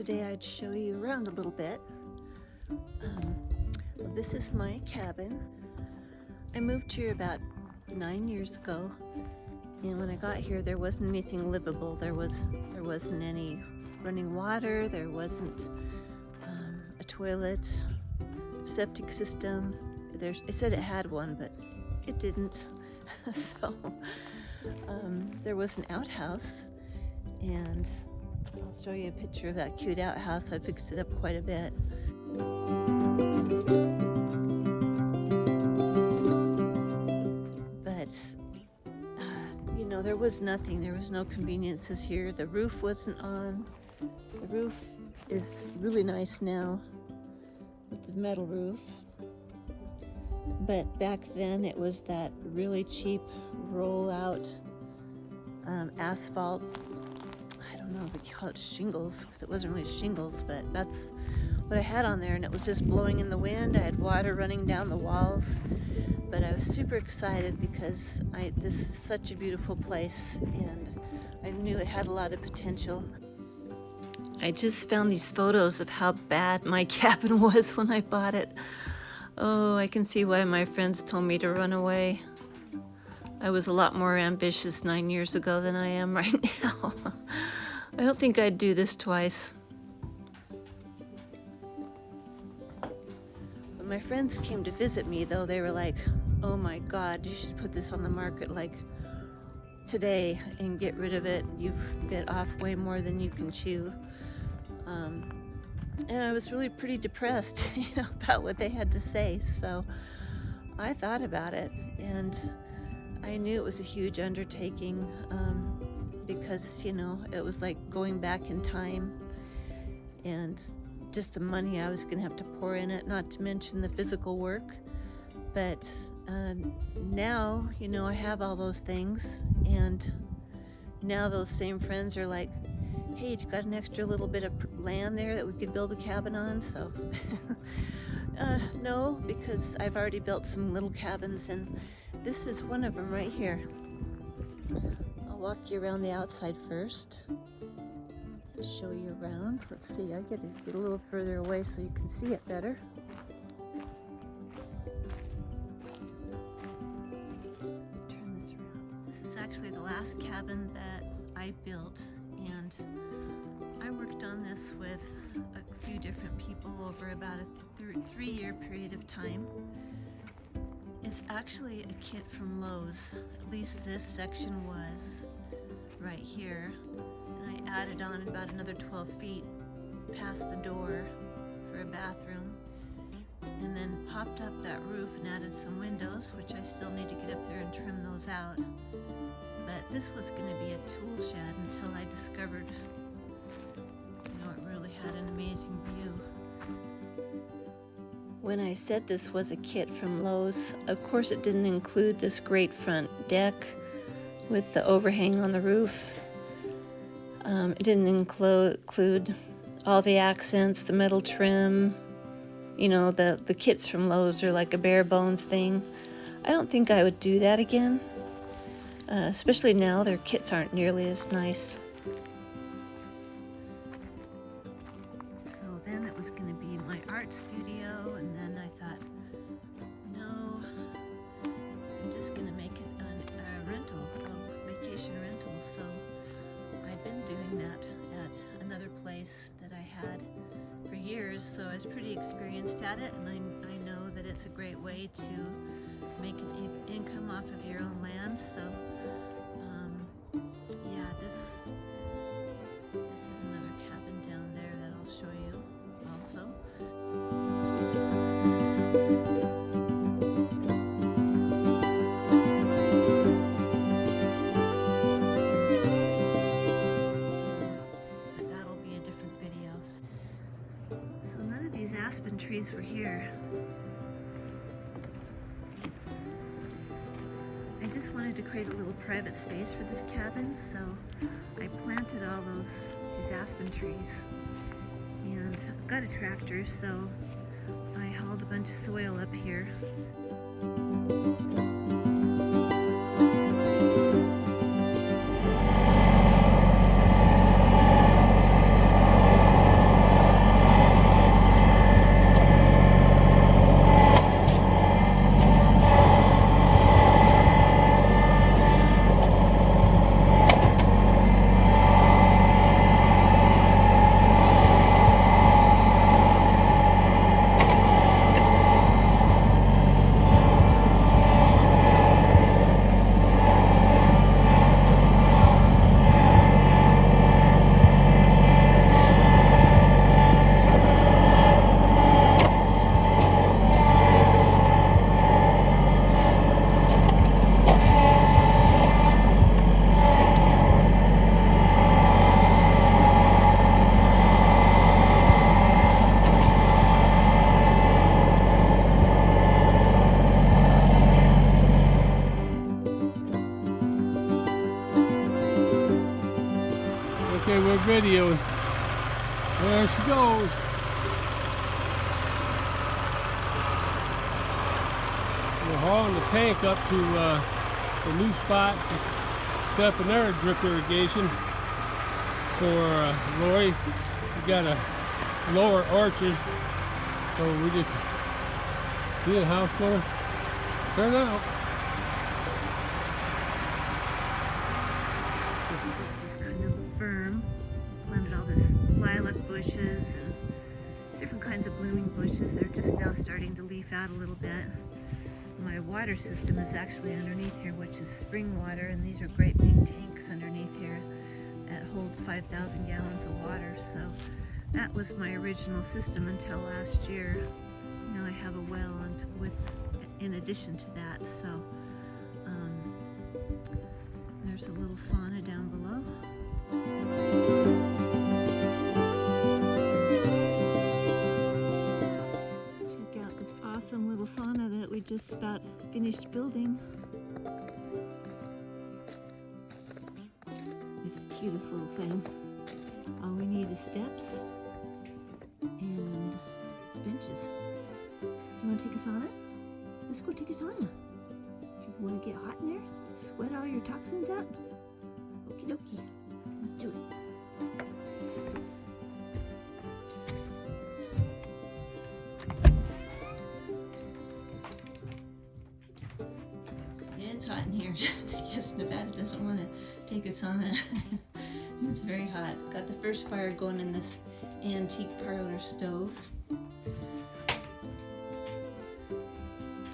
today I'd show you around a little bit. This is my cabin. I moved here about 9 years ago, and when I got here there wasn't anything livable. There wasn't any running water, there wasn't a toilet, septic system. It said it had one, but it didn't. So there was an outhouse, and I'll show you a picture of that cute outhouse. I fixed it up quite a bit. But there was nothing. There was no conveniences here. The roof wasn't on. The roof is really nice now with the metal roof. But back then it was that really cheap roll-out asphalt. I don't know if we call it shingles, because it wasn't really shingles, but that's what I had on there, and it was just blowing in the wind. I had water running down the walls, but I was super excited because this is such a beautiful place, and I knew it had a lot of potential. I just found these photos of how bad my cabin was when I bought it. Oh, I can see why my friends told me to run away. I was a lot more ambitious 9 years ago than I am right now. I don't think I'd do this twice. When my friends came to visit me, though, they were like, "Oh my God, you should put this on the market like today and get rid of it. You've bit off way more than you can chew." And I was really pretty depressed, about what they had to say. So I thought about it, and I knew it was a huge undertaking because, it was like going back in time, and just the money I was going to have to pour in it, not to mention the physical work. But now, I have all those things, and now those same friends are like, "Hey, you got an extra little bit of land there that we could build a cabin on?" So no, because I've already built some little cabins, and this is one of them right here. I'll walk you around the outside first, show you around. Let's see, I get a little further away so you can see it better. Turn this around. This is actually the last cabin that I built, and I worked on this with a few different people over about a 3-year period of time. It's actually a kit from Lowe's. At least this section was right here. And I added on about another 12 feet past the door for a bathroom, and then popped up that roof and added some windows, which I still need to get up there and trim those out. But this was going to be a tool shed until I discovered, it really had an amazing view. When I said this was a kit from Lowe's, of course it didn't include this great front deck with the overhang on the roof. It didn't include all the accents, the metal trim. The kits from Lowe's are like a bare bones thing. I don't think I would do that again. Especially now, their kits aren't nearly as nice. So then it was going to be my art studio, and then I thought, no, I'm just going to make it a rental, a vacation rental. So I've been doing that at another place that I had for years, so I was pretty experienced at it, and I know that it's a great way to make an income off of your own land. So this is another cabin down there that I'll show you also. But that'll be a different video. So none of these aspen trees were here. I just wanted to create a little private space for this cabin, so I planted all these aspen trees, and I've got a tractor, so I hauled a bunch of soil up here. video. There she goes. We're hauling the tank up to the new spot to set up another drip irrigation for Lori. We got a lower orchard, so we just seeing how it's gonna turn out. This kind of berm, planted all this lilac bushes and different kinds of blooming bushes. They're just now starting to leaf out a little bit. My water system is actually underneath here, which is spring water, and these are great big tanks underneath here that hold 5,000 gallons of water. So that was my original system until last year. Now I have a well in addition to that. So there's a little sauna down below. Check out this awesome little sauna that we just about finished building. It's the cutest little thing. All we need is steps and benches. Do you want to take a sauna? Let's go take a sauna. You want to get hot in there? Sweat all your toxins out? Okie dokie. Let's do it. Yeah, it's hot in here. I guess Nevada doesn't want to take a sauna. It's very hot. Got the first fire going in this antique parlor stove.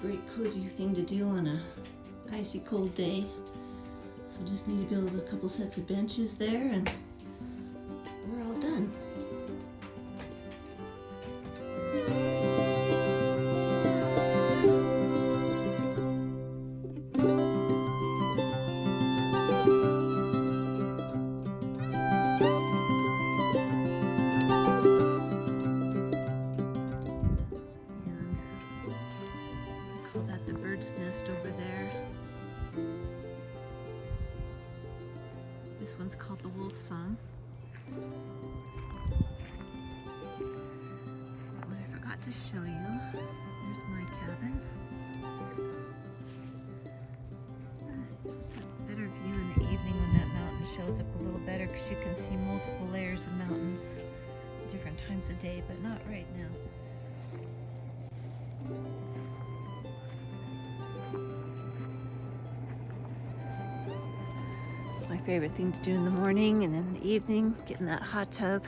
Great cozy thing to do on a icy cold day. So just need to build a couple sets of benches there and we're all done. The bird's nest over there. This one's called the wolf song. What I forgot to show you, there's my cabin. It's a better view in the evening when that mountain shows up a little better because you can see multiple layers of mountains at different times of day, but not right now. My favorite thing to do in the morning and in the evening, get in that hot tub.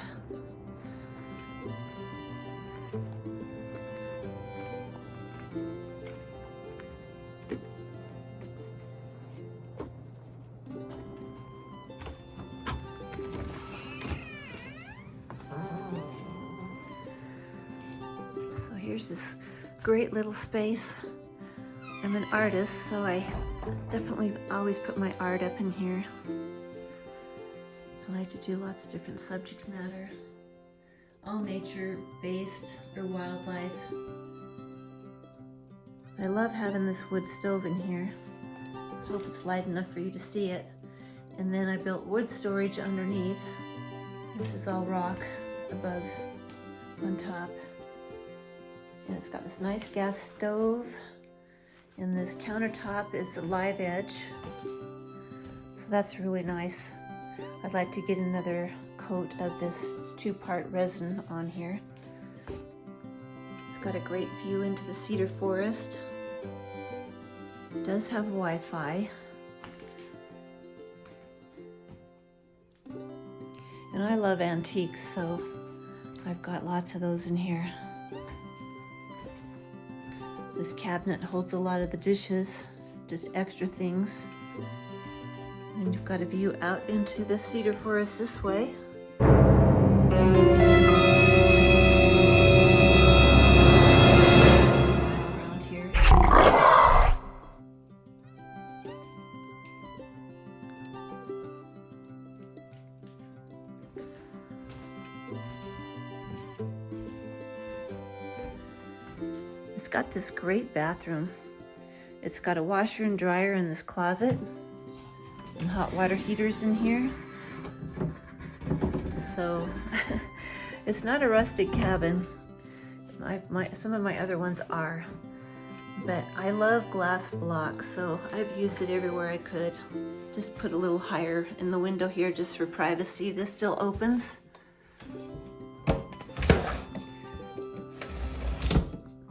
So here's this great little space. I'm an artist, so I definitely always put my art up in here. I like to do lots of different subject matter, all nature-based or wildlife. I love having this wood stove in here. I hope it's light enough for you to see it. And then I built wood storage underneath. This is all rock above on top. And it's got this nice gas stove. And this countertop is a live edge. So that's really nice. I'd like to get another coat of this 2-part resin on here. It's got a great view into the cedar forest. It does have Wi-Fi. And I love antiques, so I've got lots of those in here. This cabinet holds a lot of the dishes, just extra things. And you've got a view out into the cedar forest this way. Around here. It's got this great bathroom. It's got a washer and dryer in this closet and hot water heaters in here. so it's not a rustic cabin. Some of my other ones are, but I love glass blocks, so I've used it everywhere I could. Just put a little higher in the window here just for privacy. This still opens.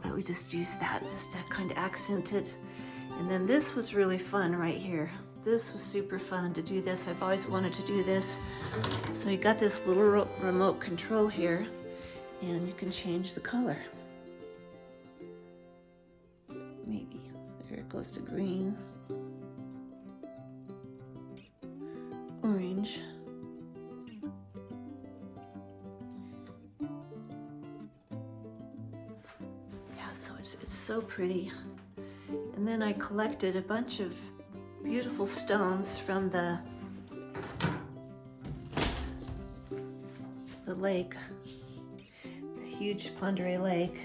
But we just used that just to kind of accent it. And then this was really fun right here. This was super fun to do this. I've always wanted to do this. So you got this little remote control here, and you can change the color. Maybe. There it goes to green. Orange. Yeah, so it's so pretty. And then I collected a bunch of beautiful stones from the lake, a huge Pend Oreille Lake,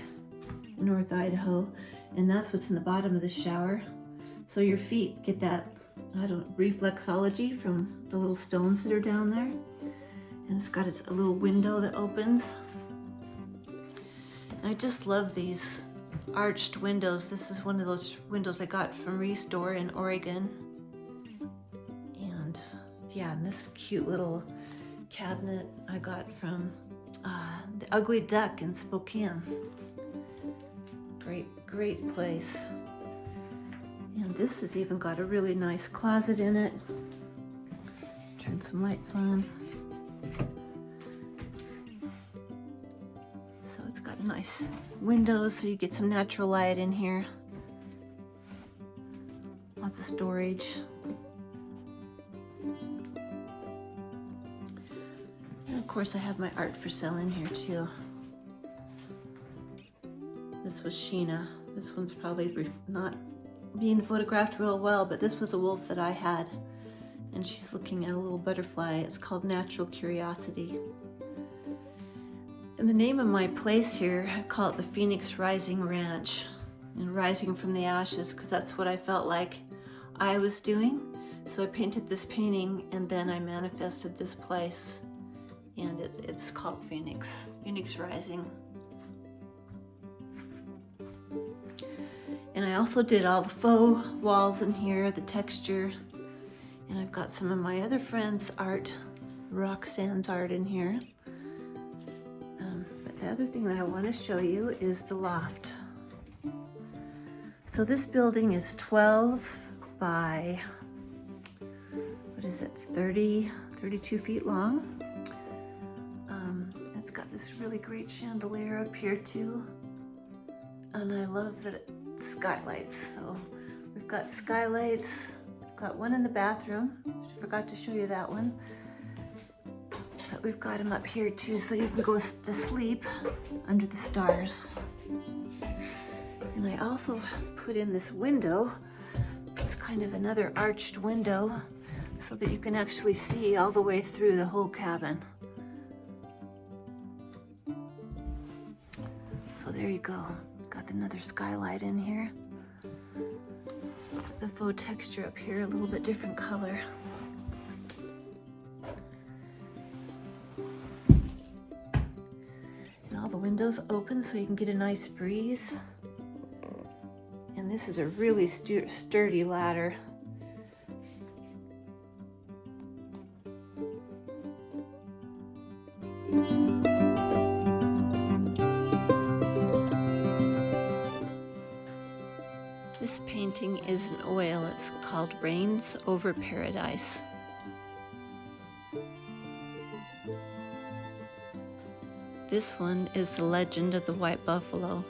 North Idaho, and that's what's in the bottom of the shower. So your feet get that, reflexology from the little stones that are down there. And it's got a little window that opens. And I just love these arched windows. This is one of those windows I got from Restore in Oregon. And yeah, and this cute little cabinet I got from the Ugly Duck in Spokane. Great place. And this has even got a really nice closet in it. Turn some lights on. So it's got a nice window so you get some natural light in here. Lots of storage. And of course I have my art for sale in here too. This was Sheena. This one's probably not being photographed real well, but this was a wolf that I had. And she's looking at a little butterfly. It's called Natural Curiosity. And the name of my place here, I call it the Phoenix Rising Ranch. And rising from the ashes, because that's what I felt like I was doing. So I painted this painting and then I manifested this place. And it's called Phoenix Rising. And I also did all the faux walls in here, the texture. And I've got some of my other friends' art, Roxanne's art in here. But the other thing that I want to show you is the loft. So this building is 12 by, 32 feet long. It's got this really great chandelier up here too. And I love that it's skylights. So we've got skylights. Got one in the bathroom. I forgot to show you that one. But we've got them up here too, so you can go to sleep under the stars. And I also put in this window. It's kind of another arched window so that you can actually see all the way through the whole cabin. So there you go. Got another skylight in here. The faux texture up here, a little bit different color. And all the windows open so you can get a nice breeze. And this is a really sturdy ladder. This painting is an oil. It's called Rains Over Paradise. This one is the Legend of the White Buffalo.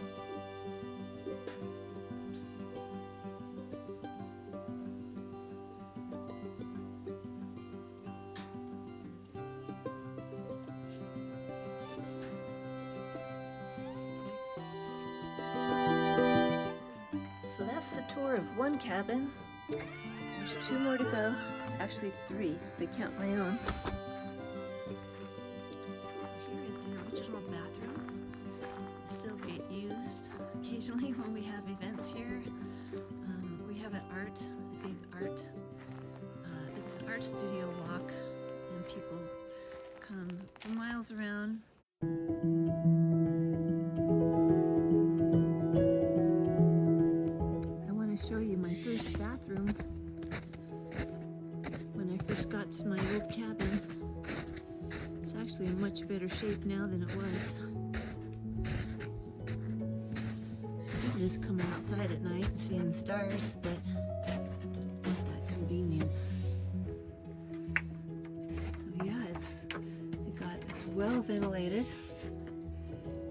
So that's the tour of one cabin. There's 2 more to go. Actually 3, if I count my own. So here is the original bathroom. It still get used occasionally when we have events here. We have a big art. It's an art studio walk, and people come for miles around. I want to show you my first bathroom. When I first got to my old cabin, it's actually in much better shape now than it was. I just coming outside at night and seeing the stars, but not that convenient. So yeah, it's well ventilated.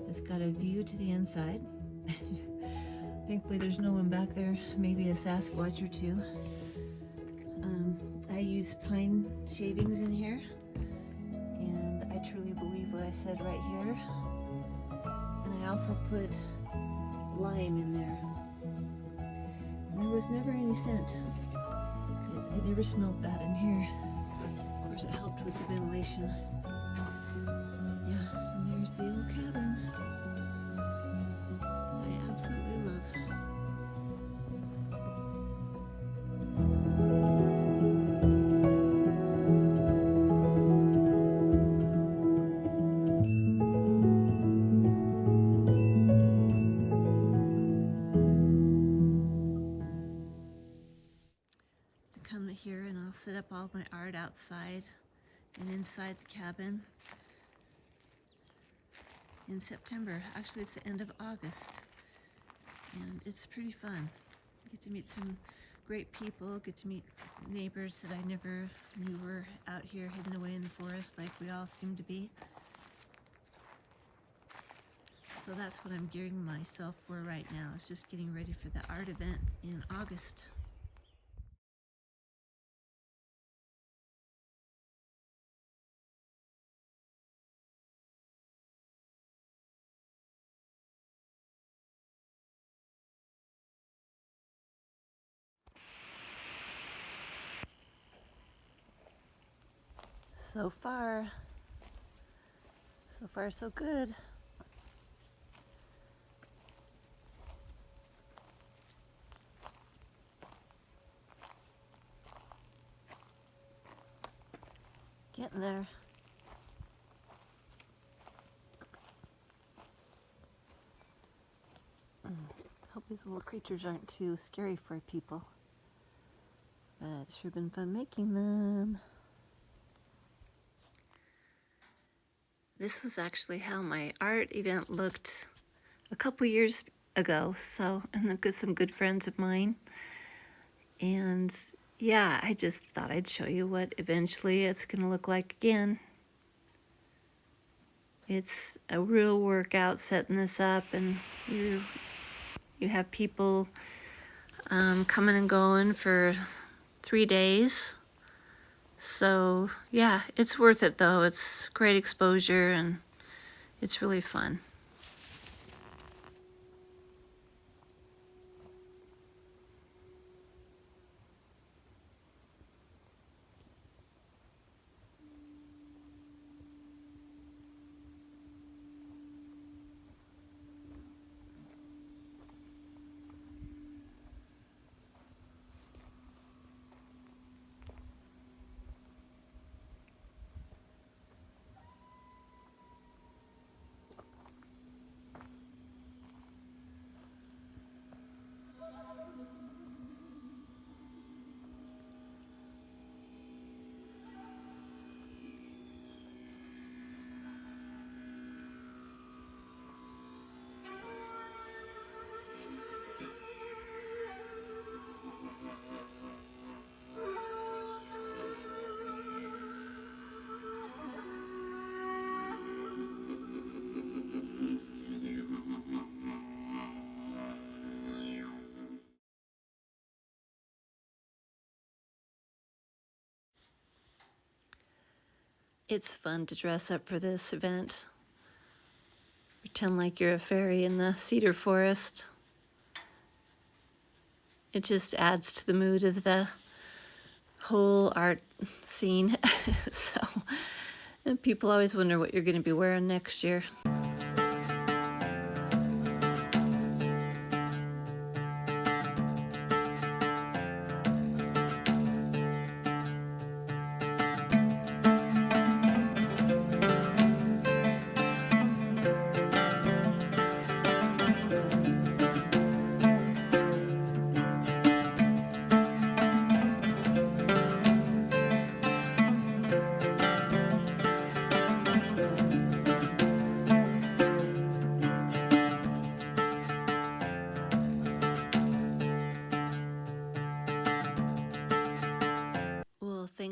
It's got a view to the inside. Thankfully there's no one back there, maybe a Sasquatch or two. I use pine shavings in here, and I truly believe what I said right here. And I also put lime in there. And there was never any scent. It never smelled bad in here. Of course, it helped with the ventilation. Yeah, and there's the old cabin that I absolutely love. Come here and I'll set up all my art outside and inside the cabin in September. Actually, it's the end of August, and it's pretty fun. Get to meet some great people, get to meet neighbors that I never knew were out here hidden away in the forest like we all seem to be. So that's what I'm gearing myself for right now. It's just getting ready for the art event in August. So far so good. Getting there. Hope these little creatures aren't too scary for people. But it's sure been fun making them. This was actually how my art event looked a couple years ago. So, and some good friends of mine. And yeah, I just thought I'd show you what eventually it's going to look like again. It's a real workout setting this up, and you have people coming and going for 3 days. So yeah, it's worth it though. It's great exposure and it's really fun. It's fun to dress up for this event. Pretend like you're a fairy in the cedar forest. It just adds to the mood of the whole art scene. So, and people always wonder what you're going to be wearing next year.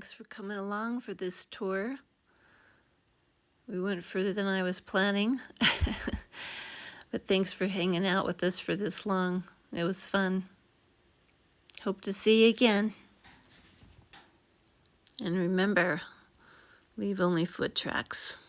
Thanks for coming along for this tour. We went further than I was planning, but thanks for hanging out with us for this long. It was fun. Hope to see you again. And remember, leave only foot tracks.